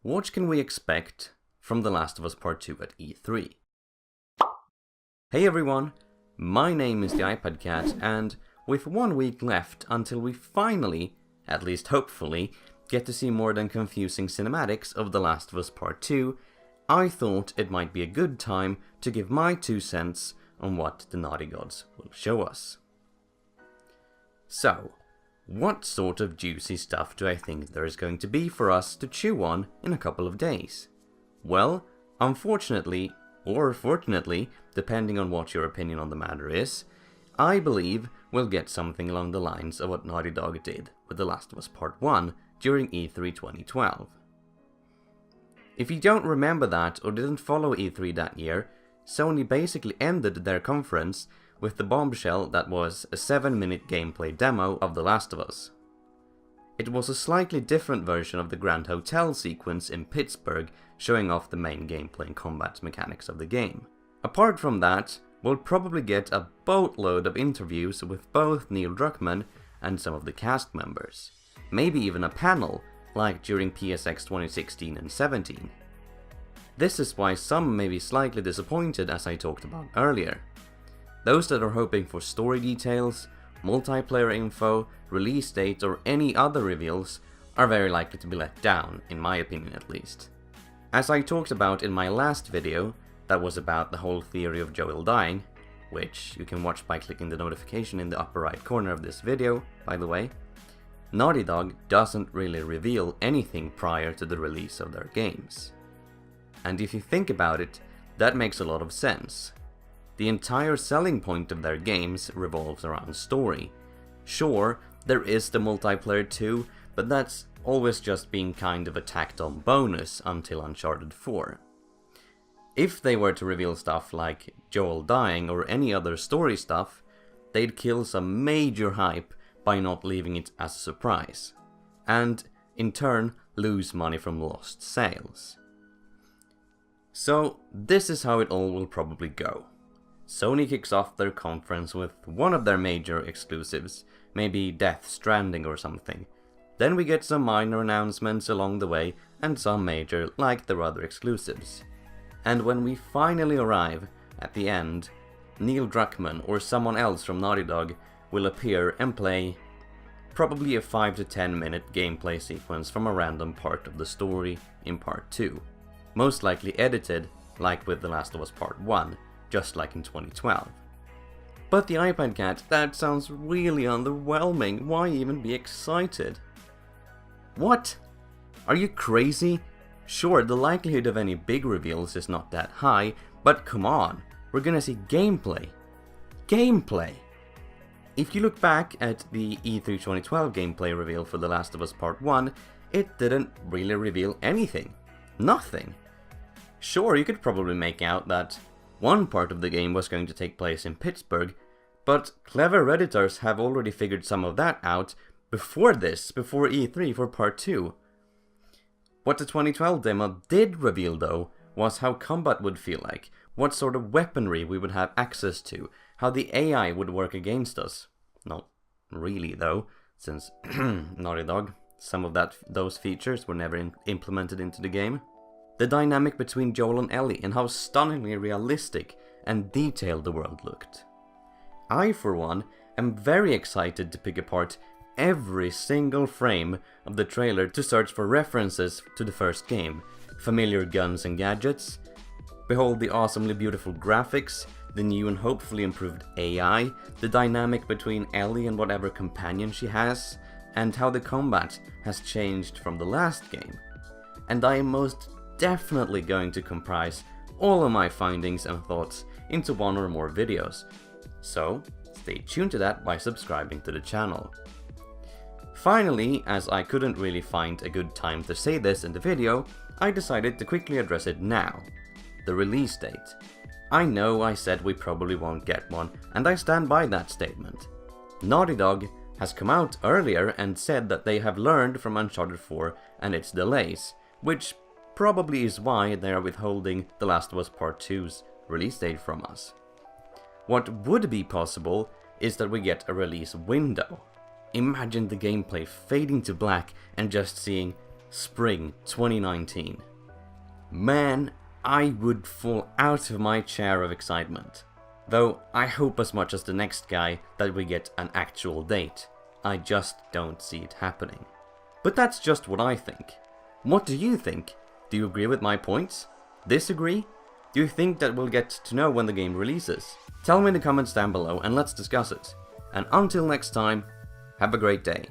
what can we expect from The Last of Us Part 2 at E3? Hey everyone, my name is the iPad Cat, and with 1 week left until we finally, at least hopefully, get to see more than confusing cinematics of The Last of Us Part 2, I thought it might be a good time to give my 2 cents on what the Naughty Gods will show us. So, what sort of juicy stuff do I think there is going to be for us to chew on in a couple of days? Well, unfortunately, or fortunately, depending on what your opinion on the matter is, I believe we'll get something along the lines of what Naughty Dog did with The Last of Us Part 1 during E3 2012. If you don't remember that or didn't follow E3 that year, Sony basically ended their conference with the bombshell that was a 7-minute gameplay demo of The Last of Us. It was a slightly different version of the Grand Hotel sequence in Pittsburgh, showing off the main gameplay and combat mechanics of the game. Apart from that, we'll probably get a boatload of interviews with both Neil Druckmann and some of the cast members. Maybe even a panel, like during PSX 2016 and 17. This is why some may be slightly disappointed, as I talked about earlier. Those that are hoping for story details, multiplayer info, release date or any other reveals are very likely to be let down, in my opinion at least. As I talked about in my last video, that was about the whole theory of Joel dying, which you can watch by clicking the notification in the upper right corner of this video, by the way, Naughty Dog doesn't really reveal anything prior to the release of their games. And if you think about it, that makes a lot of sense. The entire selling point of their games revolves around story. Sure, there is the multiplayer too, but that's always just been kind of a tacked on bonus until Uncharted 4. If they were to reveal stuff like Joel dying or any other story stuff, they'd kill some major hype by not leaving it as a surprise, and in turn lose money from lost sales. So this is how it all will probably go. Sony kicks off their conference with one of their major exclusives, maybe Death Stranding or something. Then we get some minor announcements along the way and some major like their other exclusives. And when we finally arrive at the end, Neil Druckmann or someone else from Naughty Dog will appear and play probably a 5 to 10 minute gameplay sequence from a random part of the story in Part 2. Most likely edited like with The Last of Us Part 1. Just like in 2012. But the iPad Cat, that sounds really underwhelming. Why even be excited? What? Are you crazy? Sure, the likelihood of any big reveals is not that high, but come on, we're gonna see gameplay. Gameplay! If you look back at the E3 2012 gameplay reveal for The Last of Us Part 1, it didn't really reveal anything. Nothing. Sure, you could probably make out that one part of the game was going to take place in Pittsburgh, but clever Redditors have already figured some of that out before E3 for Part 2. What the 2012 demo did reveal though was how combat would feel like, what sort of weaponry we would have access to, how the AI would work against us. Not really though, since Naughty Dog, some of those features were never implemented into the game. The dynamic between Joel and Ellie and how stunningly realistic and detailed the world looked. I, for one, am very excited to pick apart every single frame of the trailer to search for references to the first game, familiar guns and gadgets, behold the awesomely beautiful graphics, the new and hopefully improved AI, the dynamic between Ellie and whatever companion she has, and how the combat has changed from the last game. And I am most definitely going to comprise all of my findings and thoughts into one or more videos, so stay tuned to that by subscribing to the channel. Finally, as I couldn't really find a good time to say this in the video, I decided to quickly address it now. The release date. I know I said we probably won't get one, and I stand by that statement. Naughty Dog has come out earlier and said that they have learned from Uncharted 4 and its delays, which probably is why they are withholding The Last of Us Part 2's release date from us. What would be possible is that we get a release window. Imagine the gameplay fading to black and just seeing Spring 2019. Man, I would fall out of my chair of excitement. Though I hope as much as the next guy that we get an actual date. I just don't see it happening. But that's just what I think. What do you think? Do you agree with my points? Disagree? Do you think that we'll get to know when the game releases? Tell me in the comments down below and let's discuss it. And until next time, have a great day.